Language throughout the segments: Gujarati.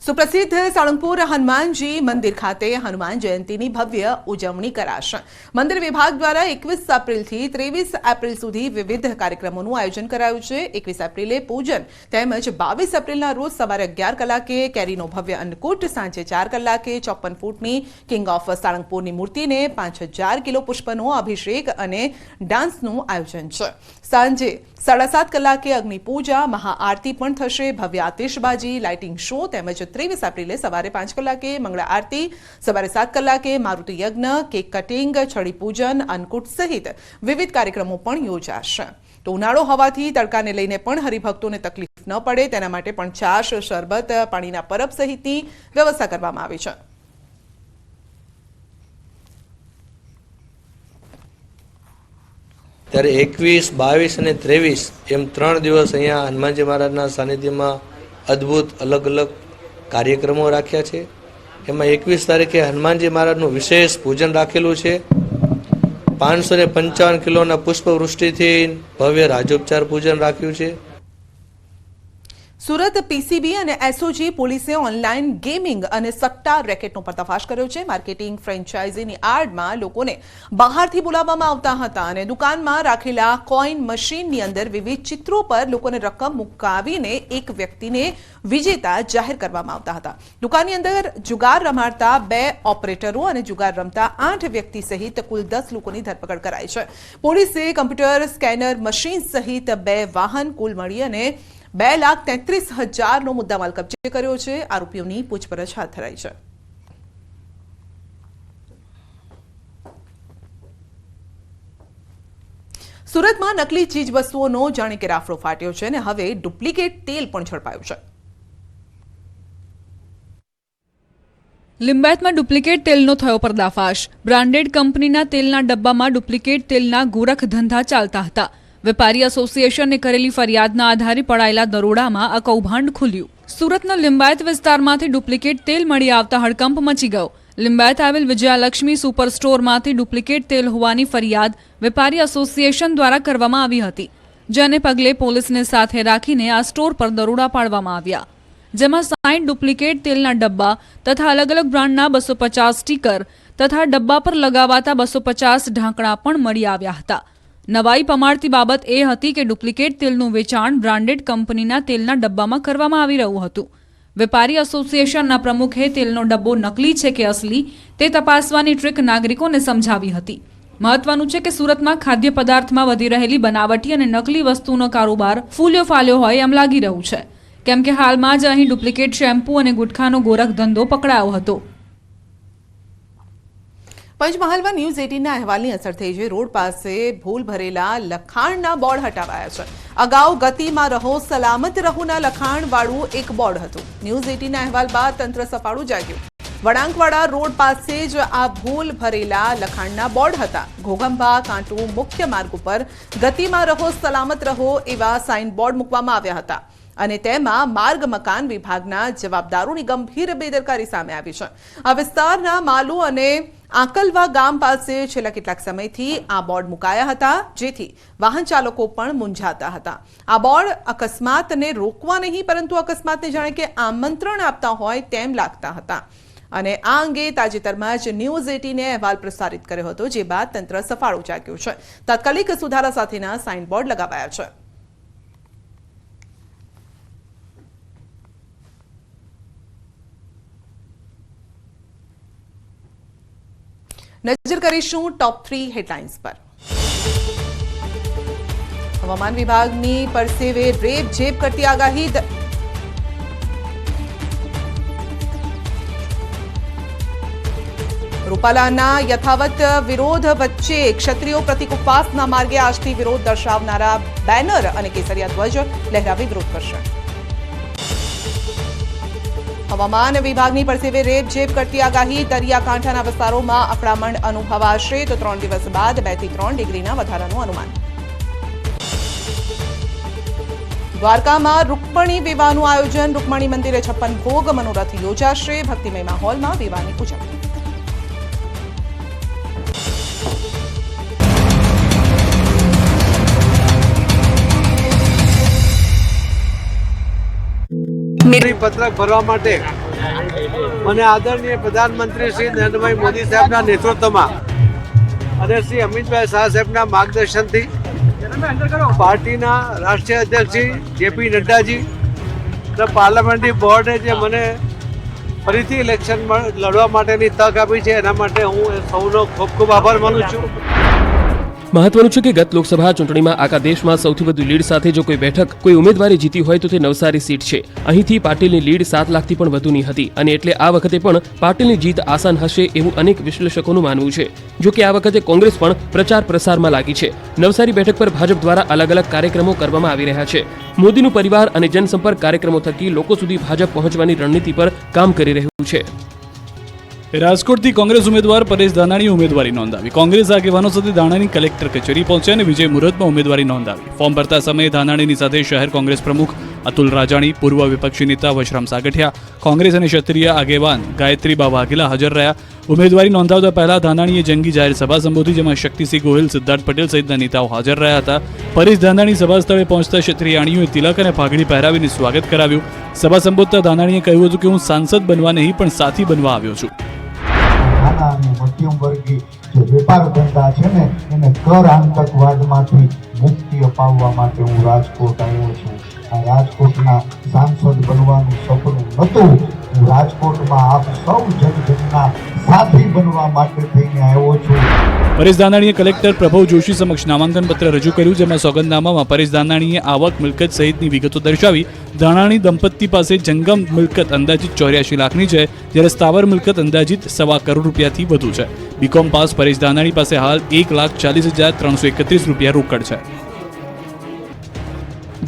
સુપ્રસિદ્ધ સાળંગપુર હનુમાનજી મંદિર ખાતે હનુમાન જયંતીની ભવ્ય ઉજવણી કરાશે। મંદિર વિભાગ દ્વારા 21 એપ્રિલથી 23 એપ્રિલ સુધી વિવિધ કાર્યક્રમોનું આયોજન કરાયું છે। 21 એપ્રિલે પૂજન તેમજ 22 એપ્રિલના રોજ સવારે 11 કલાકે કેરીનો ભવ્ય અન્નકૂટ, સાંજે 4 કલાકે 54 ફૂટની કિંગ ઓફ સાળંગપુરની મૂર્તિને 5000 કિલો પુષ્પનો અભિષેક અને ડાન્સનું આયોજન છે। સાંજે 7:30 કલાકે અગ્નિ પૂજા, મહાઆરતી પણ થશે। ભવ્ય આતિશબાજી, લાઇટિંગ શો તેમજ 23 એપ્રિલે સવારે 5 કલાકે મંગળા આરતી, સવારે 7 કલાકે મારુતિ યજ્ઞ, કેક કટિંગ, છડી પૂજન, અન્નકૂટ સહિત વિવિધ કાર્યક્રમો પણ યોજાશે। તો ઉનાળો હોવાથી તડકાને લઈને પણ હરિભક્તોને તકલીફ ન પડે તેના માટે પણ છાશ, શરબત, પાણીના પરબ સહિતની વ્યવસ્થા કરવામાં આવી છે। ત્યારે 21, 22 અને 23 એમ 3 દિવસ અહીંયા હનુમાનજી મહારાજના સાનિધ્યમાં અદ્ભુત અલગ અલગ કાર્યક્રમો રાખ્યા છે। એમાં 21 તારીખે હનુમાનજી મહારાજનું વિશેષ પૂજન રાખેલું છે। 555 કિલોના પુષ્પવૃષ્ટિથી ભવ્ય રાજોપચાર પૂજન રાખ્યું છે। સુરત પીસીબી અને એસઓજી પોલીસે ઓનલાઈન ગેમિંગ અને સટ્ટા રેકેટનો પર્દાફાશ કર્યો છે। માર્કેટિંગ ફ્રેન્ચાઇઝીની આડમાં લોકોને બહારથી બોલાવવામાં આવતા હતા અને દુકાનમાં રાખેલા કોઈન મશીનની અંદર વિવિધ ચિત્રો પર લોકોને રકમ મુકાવીને એક વ્યક્તિને વિજેતા જાહેર કરવામાં આવતા હતા। દુકાનની અંદર જુગાર રમાડતા 2 ઓપરેટરો અને જુગાર રમતા 8 વ્યક્તિ સહિત કુલ 10 લોકોની ધરપકડ કરાઈ છે। પોલીસે કમ્પ્યુટર, સ્કેનર મશીન સહિત 2 વાહન કુલ મળી અને 2,33,000નો મુદ્દામાલ કબજે કર્યો છે। આરોપીઓની પૂછપરછ હાથ ધરાઈ છે। સુરતમાં નકલી ચીજ વસ્તુઓનો જાણે કે રાફડો ફાટ્યો છે અને હવે ડુપ્લિકેટ તેલ પણ ઝડપાયું છે। લિંબાયતમાં ડુપ્લિકેટ તેલનો થયો પર્દાફાશ। બ્રાન્ડેડ કંપનીના તેલના ડબ્બામાં ડુપ્લિકેટ તેલના ગોરખ ધંધા ચાલતા હતા। વેપારી એસોસિએશને કરેલી ફરિયાદના આધારે પડાયેલા દરોડામાં આ કૌભાંડ ખુલ્યું। સુરતના લિંબાયત વિસ્તારમાંથી ડુપ્લિકેટ તેલ મળી આવતા હડકંપ મચી ગયો। લિંબાયત આવેલ વિજયાલક્ષ્મી સુપર સ્ટોરમાંથી ડુપ્લિકેટ તેલ હોવાની ફરિયાદ વેપારી એસોસિએશન દ્વારા કરવામાં આવી હતી, જેને પગલે પોલીસને સાથે રાખીને આ સ્ટોર પર દરોડા પાડવામાં આવ્યા, જેમાં 60 ડુપ્લિકેટ તેલના ડબ્બા તથા અલગ અલગ બ્રાન્ડના 250 સ્ટીકર તથા ડબ્બા પર લગાવાતા 250 ઢાંકણા પણ મળી આવ્યા હતા। નવાઈ પમાડતી બાબત એ હતી કે ડુપ્લિકેટ તેલનું વેચાણ બ્રાન્ડેડ કંપનીના તેલના ડબ્બામાં કરવામાં આવી રહ્યું હતું। વેપારી એસોસિએશનના પ્રમુખે તેલનો ડબ્બો નકલી છે કે અસલી તે તપાસવાની ટ્રીક નાગરિકોને સમજાવી હતી। મહત્વનું છે કે સુરતમાં ખાદ્ય પદાર્થમાં વધી રહેલી બનાવટી અને નકલી વસ્તુનો કારોબાર ફૂલ્યો ફાલ્યો હોય એમ લાગી રહ્યું છે, કેમ કે હાલમાં જ અહીં ડુપ્લિકેટ શેમ્પૂ અને ગુટખાનો ગોરખ ધંધો પકડાયો હતો। પંચમહાલમાં ન્યૂઝ 18ના અહેવાલની અસર થઈ છે। રોડ પાસે ભૂલ ભરેલા લખાણના બોર્ડ હટાવાયા છે। અગાઉ ગતિમાં રહો, સલામત રહોના લખાણવાળું એક બોર્ડ હતું। ન્યૂઝ 18ના અહેવાલ બાદ તંત્ર સફાળું જાગ્યું। વળાંકવાડા રોડ પાસે જ આ ભૂલ ભરેલા લખાણના બોર્ડ હતા। ઘોઘંબા કાંટુ મુખ્ય માર્ગ ઉપર ગતિમાં રહો, સલામત રહો એવા સાઇન બોર્ડ મૂકવામાં આવ્યા હતા અને તેમાં માર્ગ મકાન વિભાગના જવાબદારોની ગંભીર બેદરકારી સામે આવી છે। આ વિસ્તારના માલુ અને આંકલવા ગામ પાસે છેલ્લા કેટલાક સમયથી આ બોર્ડ મુકાયા હતા, જેથી વાહન ચાલકો પણ મૂંઝાતા હતા। આ બોર્ડ અકસ્માતને રોકવા નહીં પરંતુ અકસ્માતને જાણે કે આમંત્રણ આપતા હોય તેમ લાગતા હતા અને આ અંગે તાજેતરમાં જ ન્યૂઝ 18એ અહેવાલ પ્રસારિત કર્યો હતો, જે બાદ તંત્ર સફાળું જાગ્યું છે। તાત્કાલિક સુધારા સાથેના સાઇન બોર્ડ લગાવાયા છે। નજર કરીશું ટોપ 3 હેડલાઇન્સ પર। હવામાન વિભાગની પરસેવે રેપ ઝેપ કરતી આગાહી। રૂપાલાના યથાવત વિરોધ વચ્ચે ક્ષત્રિયો પ્રતિક ઉપવાસના માર્ગે આજથી વિરોધ દર્શાવનારા બેનર અને કેસરિયા ધ્વજ લહેરાવી વિરોધ કરશે। હવામાન વિભાગની પરસેવે રેપ ઝેપ કરતી આગાહી। દરિયાકાંઠાના વિસ્તારોમાં અકળામણ અનુભવાશે તો 3 દિવસ બાદ 2 થી 3 ડિગ્રીના વધારાનું અનુમાન। દ્વારકામાં રૂકમણી વિવાહનું આયોજન। રૂકમણી મંદિરે 56 ભોગ મનોરથ યોજાશે। ભક્તિમય માહોલમાં વિવાહની ઉજવણી। પત્રક ભરવા માટે મને આદરણીય પ્રધાનમંત્રી શ્રી નરેન્દ્રભાઈ મોદી સાહેબના નેતૃત્વમાં અને શ્રી અમિતભાઈ શાહ સાહેબના માર્ગદર્શનથી પાર્ટીના રાષ્ટ્રીય અધ્યક્ષ શ્રી જેપી નડ્ડાજી અને પાર્લામેન્ટરી બોર્ડે જે મને ફરીથી ઇલેક્શન લડવા માટેની તક આપી છે એના માટે હું સૌનો ખૂબ ખૂબ આભાર માનું છું. મહત્વનું છે કે ગત લોકસભા ચૂંટણીમાં આખા દેશમાં સૌથી વધુ લીડ સાથે જો કોઈ બેઠક કોઈ ઉમેદવારી જીતી હોય તો તે નવસારી સીટ છે. અહીંથી પાટીલની લીડ 7 લાખથી પણ વધુની હતી અને એટલે આ વખતે પણ પાટીલની જીત આસાન હશે એવું અનેક વિશ્લેષકોનું માનવું છે. જો કે આ વખતે કોંગ્રેસ પણ પ્રચાર પ્રસારમાં લાગી છે. નવસારી બેઠક પર ભાજપ દ્વારા અલગ અલગ કાર્યક્રમો કરવામાં આવી રહ્યા છે. મોદીનું પરિવાર અને જનસંપર્ક કાર્યક્રમો થકી લોકો સુધી ભાજપ પહોંચવાની રણનીતિ પર કામ કરી રહ્યું છે. રાજકોટથી કોંગ્રેસ ઉમેદવાર પરેશ ધાનાણીએ ઉમેદવારી નોંધાવી. કોંગ્રેસ આગેવાનો સાથે ધાનાણી કલેક્ટર કચેરી પહોંચ્યા અને વિજય મુહૂર્તમાં ઉમેદવારી નોંધાવી. ફોર્મ ભરતા સમયે ધાનાણીની સાથે શહેર કોંગ્રેસ પ્રમુખ અતુલ રાજાણી, પૂર્વ વિપક્ષી નેતા વશરામ સાગઠિયા, કોંગ્રેસ અને ક્ષત્રિય આગેવાન ગાયત્રીબા વાઘેલા હાજર રહ્યા. ઉમેદવારી નોંધાવતા પહેલા ધાનાણીએ જંગી જાહેર સભા સંબોધી, જેમાં શક્તિસિંહ ગોહિલ, સિદ્ધાર્થ પટેલ સહિતના નેતાઓ હાજર રહ્યા હતા. પરેશ ધાનાણી સભા સ્થળે પહોંચતા ક્ષત્રિયાણીઓએ તિલક અને પાઘડી પહેરાવીને સ્વાગત કરાવ્યું. સભા સંબોધતા ધાનાણીએ કહ્યું હતું કે હું સાંસદ બનવા નહીં પણ સાથી બનવા આવ્યો છું. નાના અને મધ્યમ વર્ગી જે વેપાર ધંધા છે ને એને કર આતંકવાદમાંથી મુક્તિ અપાવવા માટે હું રાજકોટ આવ્યો છું. આ રાજકોટના સાંસદ બનવાનું સપનું નહોતું. હું રાજકોટમાં આપ સૌ જનજનના સાથી બનવા માટે થઈને આવ્યો છું. પરેશ ધાનાણીએ કલેક્ટર પ્રભવ જોશી સમક્ષ નામાંકન પત્ર રજૂ કર્યું, જેમાં સોગંદનામામાં પરેશ ધાનાણીએ આવક, મિલકત સહિતની વિગતો દર્શાવી. ધાનાણી દંપતી પાસે જંગમ મિલકત અંદાજિત 84 લાખની છે, જ્યારે સ્થાવર મિલકત અંદાજિત ₹1.25 કરોડથી વધુ છે. બીકોમ પાસ પરેશ ધાનાણી પાસે હાલ ₹1,40,331 રોકડ છે.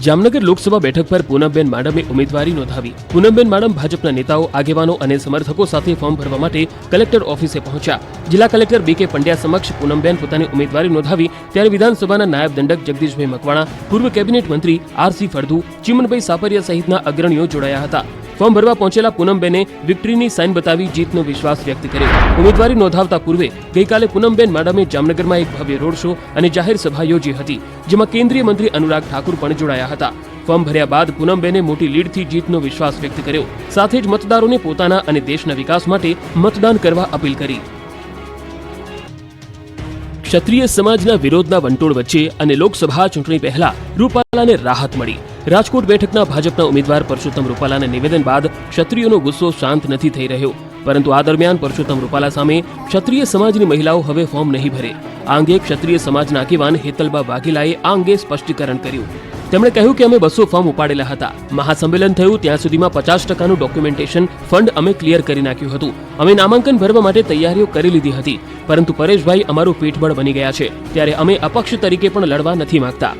જામનગર લોકસભા બેઠક પર પૂનમબેન માડમે ઉમેદવારી નોંધાવી. પૂનમબેન માડમ ભાજપના નેતાઓ, આગેવાનો અને સમર્થકો સાથે ફોર્મ ભરવા માટે કલેક્ટર ઓફિસે પહોંચ્યા. જિલ્લા કલેક્ટર BK પંડ્યા સમક્ષ પૂનમબેન પોતાની ઉમેદવારી નોંધાવી ત્યારે વિધાનસભાના નાયબ દંડક જગદીશભાઈ મકવાણા, પૂર્વ કેબિનેટ મંત્રી RC ફળદુ, ચીમનભાઈ સાપરિયા સહિતના અગ્રણીઓ જોડાયા હતા. ફોર્મ ભરવા પહોંચેલા પૂનમબેને વિક્ટરીની સાઇન બતાવી જીતનો વિશ્વાસ વ્યક્ત કર્યો. ઉમેદવારી નોંધાવતા પૂર્વે ગઈકાલે પૂનમબેન માડમે જામનગરમાં એક ભવ્ય રોડ શો અને જાહેર સભા યોજી હતી, જેમાં કેન્દ્રીય મંત્રી અનુરાગ ઠાકુર પણ જોડાયા હતા. ફોર્મ ભર્યા બાદ પૂનમબેને મોટી લીડથી જીતનો વિશ્વાસ વ્યક્ત કર્યો. સાથે જ મતદારોને પોતાના અને દેશના વિકાસ માટે મતદાન કરવા અપીલ કરી. ક્ષત્રિય સમાજના વિરોધના વંટોળ વચ્ચે અને લોકસભા ચૂંટણી પહેલા રૂપાલાને રાહત મળી. રાજકોટ બેઠકના ભાજપના ઉમેદવાર પરસોત્તમ રૂપાલાના નિવેદન બાદ ક્ષત્રિયોનો ગુસ્સો શાંત નથી થઈ રહ્યો, પરંતુ આ દરમિયાન પરસોત્તમ રૂપાલા સામે ક્ષત્રિય સમાજની મહિલાઓ હવે ફોર્મ નહીં ભરે. આ અંગે ક્ષત્રિય સમાજના આગેવાન હેતલબા વાઘેલાએ આ અંગે સ્પષ્ટીકરણ કર્યું. તેમણે કહ્યું કે અમે 200 ફોર્મ ઉપાડેલા હતા. મહાસંમેલન થયું ત્યાં સુધીમાં 50%નું ડોક્યુમેન્ટેશન ફંડ અમે ક્લિયર કરી નાખ્યું હતું. અમે નામાંકન ભરવા માટે તૈયારીઓ કરી લીધી હતી, પરંતુ પરેશભાઈ અમારું પીઠબળ બની ગયા છે, ત્યારે અમે અપક્ષ તરીકે પણ લડવા નથી માંગતા.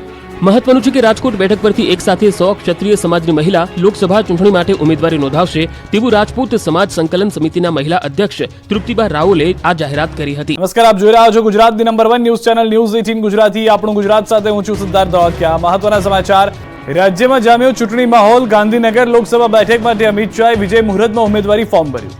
મહત્વનું છે કે રાજકોટ બેઠક પરથી એક સાથે 100 ક્ષત્રિય સમાજની મહિલા લોકસભા ચૂંટણી માટે ઉમેદવારી નોંધાવશે તેવું રાજપૂત સમાજ સંકલન સમિતિના મહિલા અધ્યક્ષ તૃપ્તિબા રાઓલે આ જાહેરાત કરી હતી. નમસ્કાર, આપ જોઈ રહ્યા છો ગુજરાતની number 1 news channel news 18 Gujarati. આપણું ગુજરાત સાથે હું છું સિદ્ધાર્થ ધોળકિયા. મહત્વના સમાચાર. રાજ્યમાં જામ્યો ચૂંટણી માહોલ. ગાંધીનગર લોકસભા બેઠક માટે અમિત શાહે વિજય મુહૂર્તમાં ઉમેદવારી ફોર્મ ભર્યું.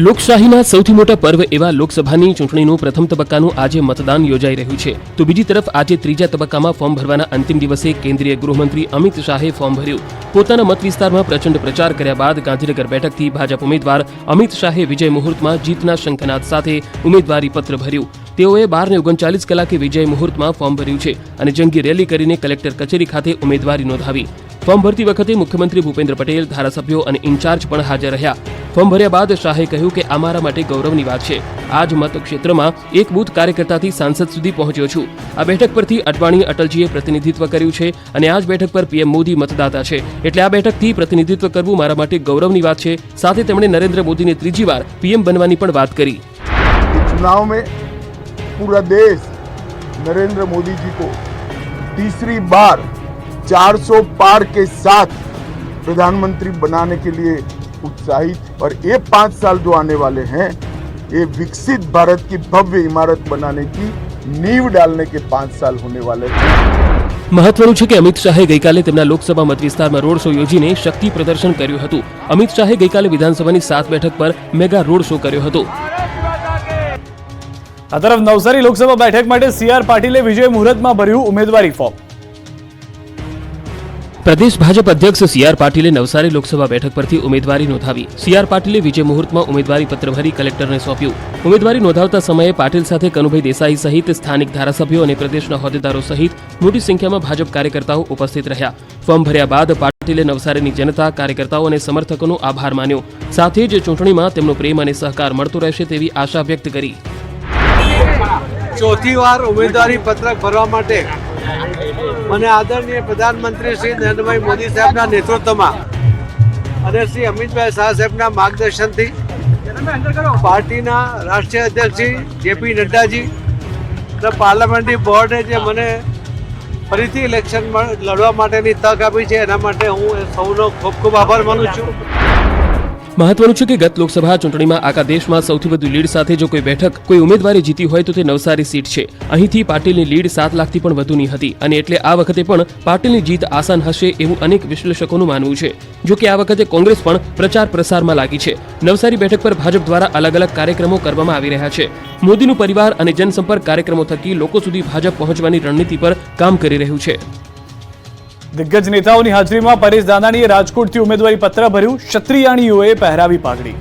લોકશાહીના સૌથી મોટા પર્વ એવા લોકસભાની ચૂંટણીનું પ્રથમ તબક્કાનું આજે મતદાન યોજાઈ રહ્યું છે, તો બીજી તરફ આજે ત્રીજા તબક્કામાં ફોર્મ ભરવાના અંતિમ દિવસે કેન્દ્રીય ગૃહમંત્રી અમિત શાહે ફોર્મ ભર્યું. પોતાના મત વિસ્તારમાં પ્રચંડ પ્રચાર કર્યા બાદ ગાંધીનગર બેઠકથી ભાજપ ઉમેદવાર અમિત શાહે વિજય મુહૂર્તમાં જીતના શંખનાદ સાથે ઉમેદવારી પત્ર ભર્યું. તેઓએ 12:39 કલાકે વિજય મુહૂર્તમાં ફોર્મ ભર્યું છે અને જંગી રેલી કરીને કલેક્ટર કચેરી ખાતે ઉમેદવારી નોંધાવી. ફોર્મ ભરતી વખતે મુખ્યમંત્રી ભૂપેન્દ્ર પટેલ, ધારાસભ્યો અને ઇન્ચાર્જ પણ હાજર રહ્યા. ફોર્મ ભર્યા બાદ શાહે કહ્યું કે આ મારા માટે ગૌરવની વાત છે. આ જ મતક્ષેત્રમાં એક બૂથ કાર્યકર્તાથી સાંસદ સુધી પહોંચ્યો છું. આ બેઠક પરથી અડવાણી અટલજીએ પ્રતિનિધિત્વ કર્યું છે અને આ જ બેઠક પર PM મોદી મતદાતા છે, એટલે આ બેઠકથી પ્રતિનિધિત્વ કરવું મારા માટે ગૌરવની વાત છે. સાથે તેમણે નરેન્દ્ર મોદીને ત્રીજી વાર PM બનવાની પણ વાત કરી. चुनाव में पूरा देश नरेंद्र मोदी जी को तीसरी बार 400 पार के साथ प्रधानमंत्री बनाने के लिए उत्साहित, और ये 5 साल जो आने वाले हैं ये विकसित भारत की भव्य इमारत बनाने की नींव डालने के 5 साल होने वाले हैं. મહત્વનું છે કે અમિત શાહે ગઈકાલે તેમના લોકસભા મત વિસ્તારમાં રોડ શો યોજીને શક્તિ પ્રદર્શન કર્યું હતું. અમિત શાહે ગઈકાલે વિધાનસભાની 7 બેઠક પર મેગા રોડ શો કર્યો હતો. આ તરફ નવસારી લોકસભા બેઠક માટે CR પાટીલે વિજય મુહૂર્તમાં ભર્યું ઉમેદવારી ફોર્મ. પ્રદેશ ભાજપ અધ્યક્ષ સી.આર. પાટીલે નવસારી લોકસભા બેઠક પરથી ઉમેદવારી નોંધાવી. સી.આર. પાટીલે વિજય મુહૂર્તમાં ઉમેદવારી પત્ર ભરી કલેક્ટરને સોંપ્યું. ઉમેદવારી નોંધાવતા સમયે પાટીલ સાથે કનુભાઈ દેસાઈ સહિત સ્થાનિક ધારાસભ્યો અને પ્રદેશના હોદ્દેદારો સહિત મોટી સંખ્યામાં ભાજપ કાર્યકર્તાઓ ઉપસ્થિત રહ્યા. ફોર્મ ભર્યા બાદ પાટીલે નવસારીની જનતા, કાર્યકર્તાઓ અને સમર્થકોનો આભાર માન્યો. સાથે જ ચૂંટણીમાં તેમનો પ્રેમ અને સહકાર મળતો રહેશે તેવી આશા વ્યક્ત કરી. ચોથી વાર ઉમેદવારી પત્રક ભરવા માટે મને આદરણીય પ્રધાનમંત્રી શ્રી નરેન્દ્રભાઈ મોદી સાહેબના નેતૃત્વમાં અને શ્રી અમિતભાઈ શાહ સાહેબના માર્ગદર્શનથી પાર્ટીના રાષ્ટ્રીય અધ્યક્ષ શ્રી જેપી નડ્ડાજી અને પાર્લામેન્ટરી બોર્ડે જે મને ફરીથી ઇલેક્શન લડવા માટેની તક આપી છે એના માટે હું સૌનો ખૂબ ખૂબ આભાર માનું છું. મહત્વનું છે કે ગત લોકસભા ચૂંટણીમાં આખા દેશમાં સૌથી વધુ લીડ સાથે જો કોઈ બેઠક કોઈ ઉમેદવારે જીતી હોય તો તે નવસારી સીટ છે. અહીંથી પાટીલની લીડ 7 લાખથી પણ વધુની હતી અને એટલે આ વખતે પણ પાટીલની જીત આસાન હશે એવું અનેક વિશ્લેષકોનું માનવું છે. જો કે આ વખતે કોંગ્રેસ પણ પ્રચાર પ્રસારમાં લાગી છે. નવસારી બેઠક પર ભાજપ દ્વારા અલગ અલગ કાર્યક્રમો કરવામાં આવી રહ્યા છે. મોદીનું પરિવાર અને જનસંપર્ક કાર્યક્રમો થકી લોકો સુધી ભાજપ પહોંચવાની રણનીતિ પર કામ કરી રહ્યું છે. દિગ્ગજ નેતાઓની હાજરીમાં પરેશ ધાનાણીએ રાજકોટથી ઉમેદવારી પત્ર ભર્યું. ક્ષત્રિયાણીઓએ પહેરાવી પાઘડી.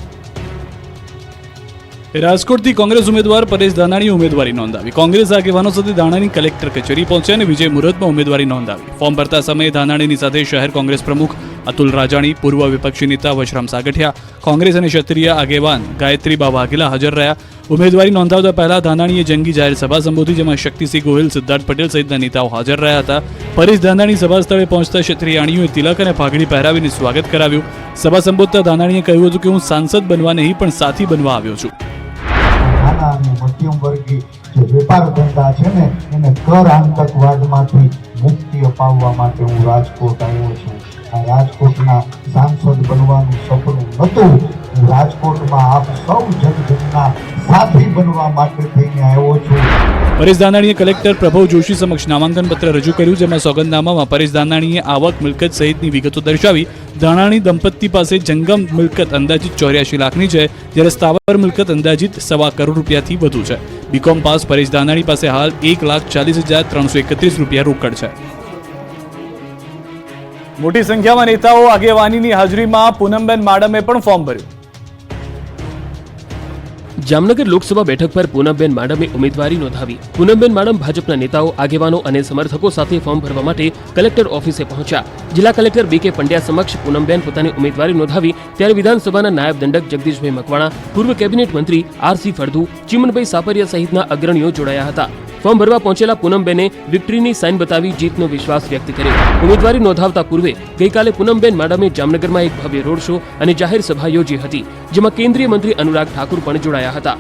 રાજકોટથી કોંગ્રેસ ઉમેદવાર પરેશ ધાનાણીએ ઉમેદવારી નોંધાવી. કોંગ્રેસ આગેવાનો સાથે ધાનાણી કલેક્ટર કચેરી પહોંચ્યા અને વિજય મુહૂર્તમાં ઉમેદવારી નોંધાવી. ફોર્મ ભરતા સમયે ધાનાણીની સાથે શહેર કોંગ્રેસ પ્રમુખ અતુલ રાજાણી, પૂર્વ વિપક્ષી નેતા વશરામ સાગઠિયા, કોંગ્રેસ અને ક્ષત્રિય આગેવાન ગાયત્રીબા વાઘેલા હાજર રહ્યા. ઉમેદવારી નોંધાવતા પહેલા ધાનાણીએ જંગી જાહેર સભા સંબોધી, જેમાં શક્તિસિંહ ગોહિલ, સિદ્ધાર્થ પટેલ સહિતના નેતાઓ હાજર રહ્યા હતા. પરેશ ધાનાણી સભા સ્થળે પહોંચતા ક્ષત્રિયાણીઓએ તિલક અને પાઘડી પહેરાવીને સ્વાગત કરાવ્યું. સભા સંબોધતા ધાનાણીએ કહ્યું હતું કે હું સાંસદ બનવા નહીં પણ સાથી બનવા આવ્યો છું. નાના અને મધ્યમ વર્ગી જે વેપાર ધંધા છે ને એને કર આતંકવાદમાંથી મુક્તિ અપાવવા માટે હું રાજકોટ આવ્યો છું. આ રાજકોટના સાંસદ બનવાનું સપનું નહોતું. હું રાજકોટમાં આપ સૌ જનજનના સાથી બનવા માટે થઈને આવ્યો છું. પરેશ ધાનાણીએ કલેક્ટર પ્રભવ જોશી સમક્ષ નામાંકન પત્ર રજૂ કર્યું, જેમાં સોગંદનામામાં પરેશ ધાનાણીએ આવક, મિલકત સહિતની વિગતો દર્શાવી. ધાનાણી દંપતી પાસે જંગમ મિલકત અંદાજિત 84 લાખની છે, જ્યારે સ્થાવર મિલકત અંદાજિત 1.25 કરોડ રૂપિયાથી વધુ છે. બીકોમ પાસ પરેશ ધાનાણી પાસે હાલ 1,40,331 રૂપિયા રોકડ છે. મોટી સંખ્યામાં નેતાઓ આગેવાનીની હાજરીમાં પૂનમબેન માડમે પણ ફોર્મ ભર્યું. જામનગર લોકસભા બેઠક પર પૂનમબેન માડમે ઉમેદવારી નોંધાવી. પૂનમબેન માડમ ભાજપના નેતાઓ, આગેવાનો અને સમર્થકો સાથે ફોર્મ ભરવા માટે કલેક્ટર ઓફિસે પહોંચ્યા. જિલ્લા કલેક્ટર બી.કે. પંડ્યા સમક્ષ પૂનમબેન પોતાની ઉમેદવારી નોંધાવી ત્યારે વિધાનસભાના નાયબ દંડક જગદીશભાઈ મકવાણા, પૂર્વ કેબિનેટ મંત્રી આર.સી. ફળદુ, ચીમનભાઈ સાપરિયા સહિતના અગ્રણીઓ જોડાયા હતા. ફોર્મ ભરવા પહોંચેલા પૂનમબેને વિક્ટરીની સાઇન બતાવી જીતનો વિશ્વાસ વ્યક્ત કર્યો. ઉમેદવારી નોંધાવતા પૂર્વે ગઈકાલે પૂનમબેન માડમે જામનગરમાં એક ભવ્ય રોડ શો અને જાહેર સભા યોજી હતી, જેમાં કેન્દ્રીય મંત્રી અનુરાગ ઠાકુર પણ જોડાયા હતા.